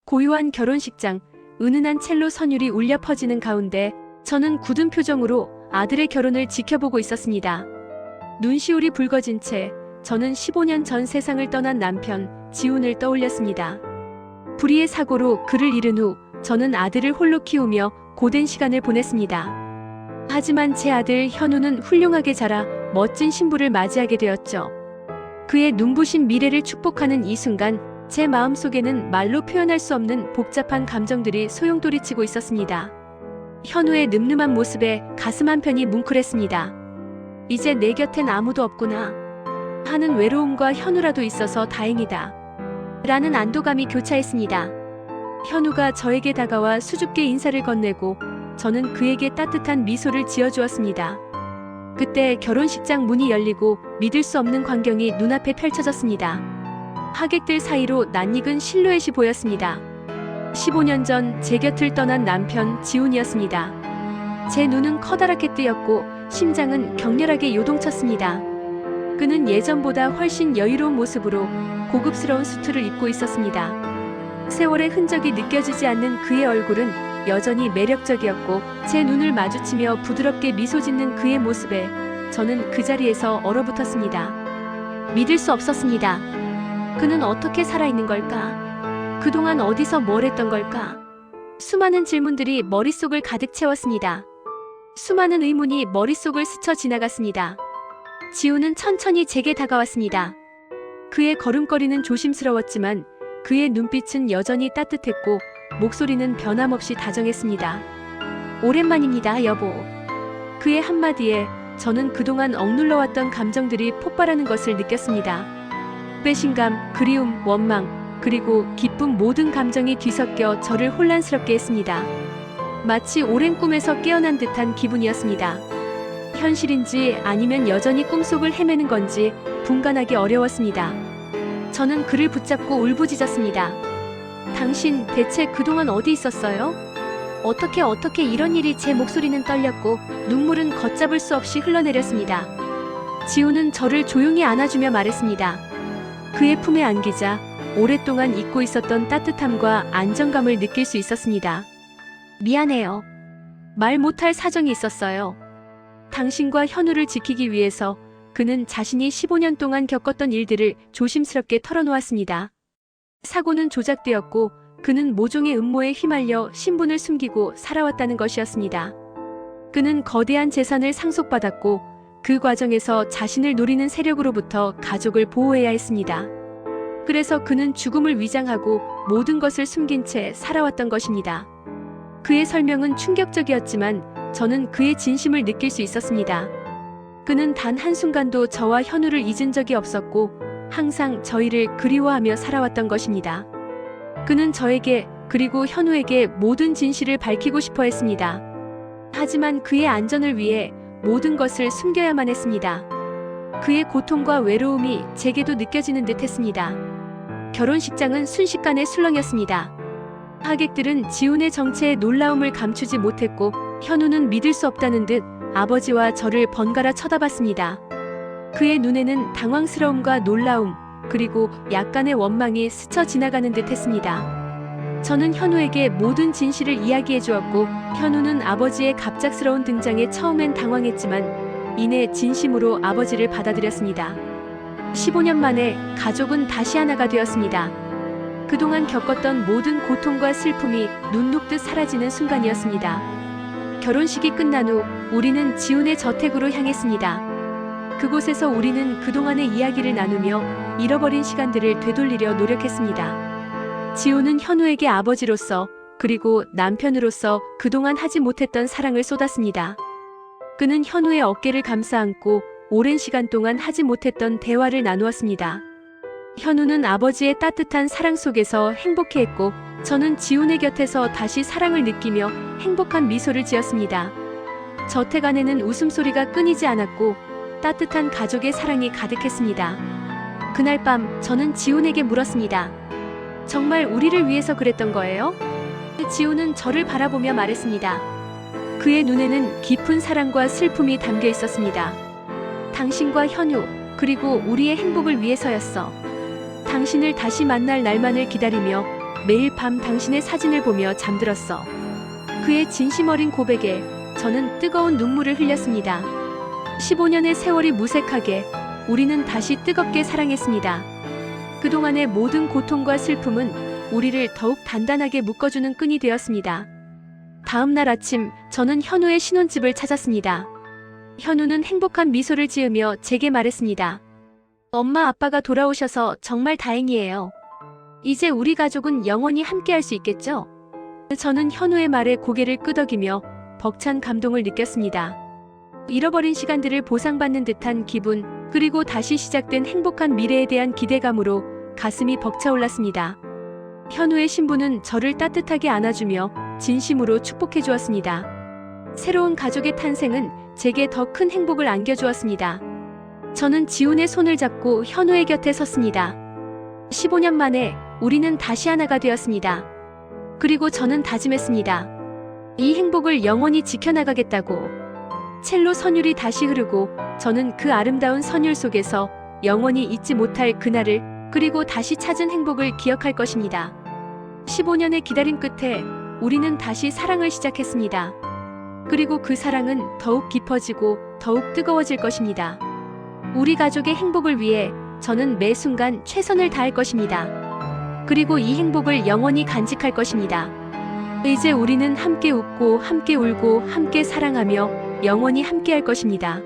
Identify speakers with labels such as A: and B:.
A: 고요한 결혼식장, 은은한 첼로 선율이 울려 퍼지는 가운데 저는 굳은 표정으로 아들의 결혼을 지켜보고 있었습니다. 눈시울이 붉어진 채 저는 15년 전 세상을 떠난 남편 지훈을 떠올렸습니다. 불의의 사고로 그를 잃은 후 저는 아들을 홀로 키우며 고된 시간을 보냈습니다. 하지만 제 아들 현우는 훌륭하게 자라 멋진 신부를 맞이하게 되었죠. 그의 눈부신 미래를 축복하는 이 순간 제 마음속에는 말로 표현할 수 없는 복잡한 감정들이 소용돌이치고 있었습니다. 현우의 늠름한 모습에 가슴 한편이 뭉클했습니다. 이제 내 곁엔 아무도 없구나 하는 외로움과 현우라도 있어서 다행이다 라는 안도감이 교차했습니다. 현우가 저에게 다가와 수줍게 인사를 건네고 저는 그에게 따뜻한 미소를 지어주었습니다. 그때 결혼식장 문이 열리고 믿을 수 없는 광경이 눈앞에 펼쳐졌습니다. 하객들 사이로 낯익은 실루엣이 보였습니다. 15년 전 제 곁을 떠난 남편 지훈이었습니다. 제 눈은 커다랗게 뜨였고 심장은 격렬하게 요동쳤습니다. 그는 예전보다 훨씬 여유로운 모습으로 고급스러운 수트를 입고 있었습니다. 세월의 흔적이 느껴지지 않는 그의 얼굴은 여전히 매력적이었고 제 눈을 마주치며 부드럽게 미소 짓는 그의 모습에 저는 그 자리에서 얼어붙었습니다. 믿을 수 없었습니다. 그는 어떻게 살아있는 걸까? 그동안 어디서 뭘 했던 걸까? 수많은 질문들이 머릿속을 가득 채웠습니다. 수많은 의문이 머릿속을 스쳐 지나갔습니다. 지훈은 천천히 제게 다가왔습니다. 그의 걸음걸이는 조심스러웠지만 그의 눈빛은 여전히 따뜻했고 목소리는 변함없이 다정했습니다. 오랜만입니다, 여보. 그의 한마디에 저는 그동안 억눌러왔던 감정들이 폭발하는 것을 느꼈습니다. 배신감, 그리움, 원망, 그리고 기쁨 모든 감정이 뒤섞여 저를 혼란스럽게 했습니다. 마치 오랜 꿈에서 깨어난 듯한 기분이었습니다. 현실인지 아니면 여전히 꿈속을 헤매는 건지 분간하기 어려웠습니다. 저는 그를 붙잡고 울부짖었습니다. 당신 대체 그동안 어디 있었어요? 어떻게 이런 일이. 제 목소리는 떨렸고 눈물은 걷잡을 수 없이 흘러내렸습니다. 지훈은 저를 조용히 안아주며 말했습니다. 그의 품에 안기자 오랫동안 잊고 있었던 따뜻함과 안정감을 느낄 수 있었습니다. 미안해요. 말 못할 사정이 있었어요. 당신과 현우를 지키기 위해서 그는 자신이 15년 동안 겪었던 일들을 조심스럽게 털어놓았습니다. 사고는 조작되었고 그는 모종의 음모에 휘말려 신분을 숨기고 살아왔다는 것이었습니다. 그는 거대한 재산을 상속받았고 그 과정에서 자신을 노리는 세력으로부터 가족을 보호해야 했습니다. 그래서 그는 죽음을 위장하고 모든 것을 숨긴 채 살아왔던 것입니다. 그의 설명은 충격적이었지만 저는 그의 진심을 느낄 수 있었습니다. 그는 단 한순간도 저와 현우를 잊은 적이 없었고 항상 저희를 그리워하며 살아왔던 것입니다. 그는 저에게 그리고 현우에게 모든 진실을 밝히고 싶어 했습니다. 하지만 그의 안전을 위해 모든 것을 숨겨야만 했습니다. 그의 고통과 외로움이 제게도 느껴지는 듯 했습니다. 결혼식장은 순식간에 술렁였습니다. 하객들은 지훈의 정체에 놀라움을 감추지 못했고 현우는 믿을 수 없다는 듯 아버지와 저를 번갈아 쳐다봤습니다. 그의 눈에는 당황스러움과 놀라움, 그리고 약간의 원망이 스쳐 지나가는 듯 했습니다. 저는 현우에게 모든 진실을 이야기해 주었고 현우는 아버지의 갑작스러운 등장에 처음엔 당황했지만 이내 진심으로 아버지를 받아들였습니다. 15년 만에 가족은 다시 하나가 되었습니다. 그동안 겪었던 모든 고통과 슬픔이 눈 녹듯 사라지는 순간이었습니다. 결혼식이 끝난 후 우리는 지훈의 저택으로 향했습니다. 그곳에서 우리는 그동안의 이야기를 나누며 잃어버린 시간들을 되돌리려 노력했습니다. 지훈은 현우에게 아버지로서 그리고 남편으로서 그동안 하지 못했던 사랑을 쏟았습니다. 그는 현우의 어깨를 감싸 안고 오랜 시간 동안 하지 못했던 대화를 나누었습니다. 현우는 아버지의 따뜻한 사랑 속에서 행복해했고 저는 지훈의 곁에서 다시 사랑을 느끼며 행복한 미소를 지었습니다. 저택 안에는 웃음소리가 끊이지 않았고 따뜻한 가족의 사랑이 가득했습니다. 그날 밤 저는 지훈에게 물었습니다. 정말 우리를 위해서 그랬던 거예요? 지훈은 저를 바라보며 말했습니다. 그의 눈에는 깊은 사랑과 슬픔이 담겨 있었습니다. 당신과 현우, 그리고 우리의 행복을 위해서였어. 당신을 다시 만날 날만을 기다리며 매일 밤 당신의 사진을 보며 잠들었어. 그의 진심 어린 고백에 저는 뜨거운 눈물을 흘렸습니다. 15년의 세월이 무색하게 우리는 다시 뜨겁게 사랑했습니다. 그동안의 모든 고통과 슬픔은 우리를 더욱 단단하게 묶어주는 끈이 되었습니다. 다음 날 아침 저는 현우의 신혼집을 찾았습니다. 현우는 행복한 미소를 지으며 제게 말했습니다. 엄마 아빠가 돌아오셔서 정말 다행이에요. 이제 우리 가족은 영원히 함께할 수 있겠죠? 저는 현우의 말에 고개를 끄덕이며 벅찬 감동을 느꼈습니다. 잃어버린 시간들을 보상받는 듯한 기분, 그리고 다시 시작된 행복한 미래에 대한 기대감으로 가슴이 벅차올랐습니다. 현우의 신부는 저를 따뜻하게 안아주며 진심으로 축복해 주었습니다. 새로운 가족의 탄생은 제게 더 큰 행복을 안겨주었습니다. 저는 지훈의 손을 잡고 현우의 곁에 섰습니다. 15년 만에 우리는 다시 하나가 되었습니다. 그리고 저는 다짐했습니다. 이 행복을 영원히 지켜나가겠다고. 첼로 선율이 다시 흐르고 저는 그 아름다운 선율 속에서 영원히 잊지 못할 그날을, 그리고 다시 찾은 행복을 기억할 것입니다. 15년의 기다림 끝에 우리는 다시 사랑을 시작했습니다. 그리고 그 사랑은 더욱 깊어지고 더욱 뜨거워질 것입니다. 우리 가족의 행복을 위해 저는 매 순간 최선을 다할 것입니다. 그리고 이 행복을 영원히 간직할 것입니다. 이제 우리는 함께 웃고 함께 울고 함께 사랑하며 영원히 함께할 것입니다.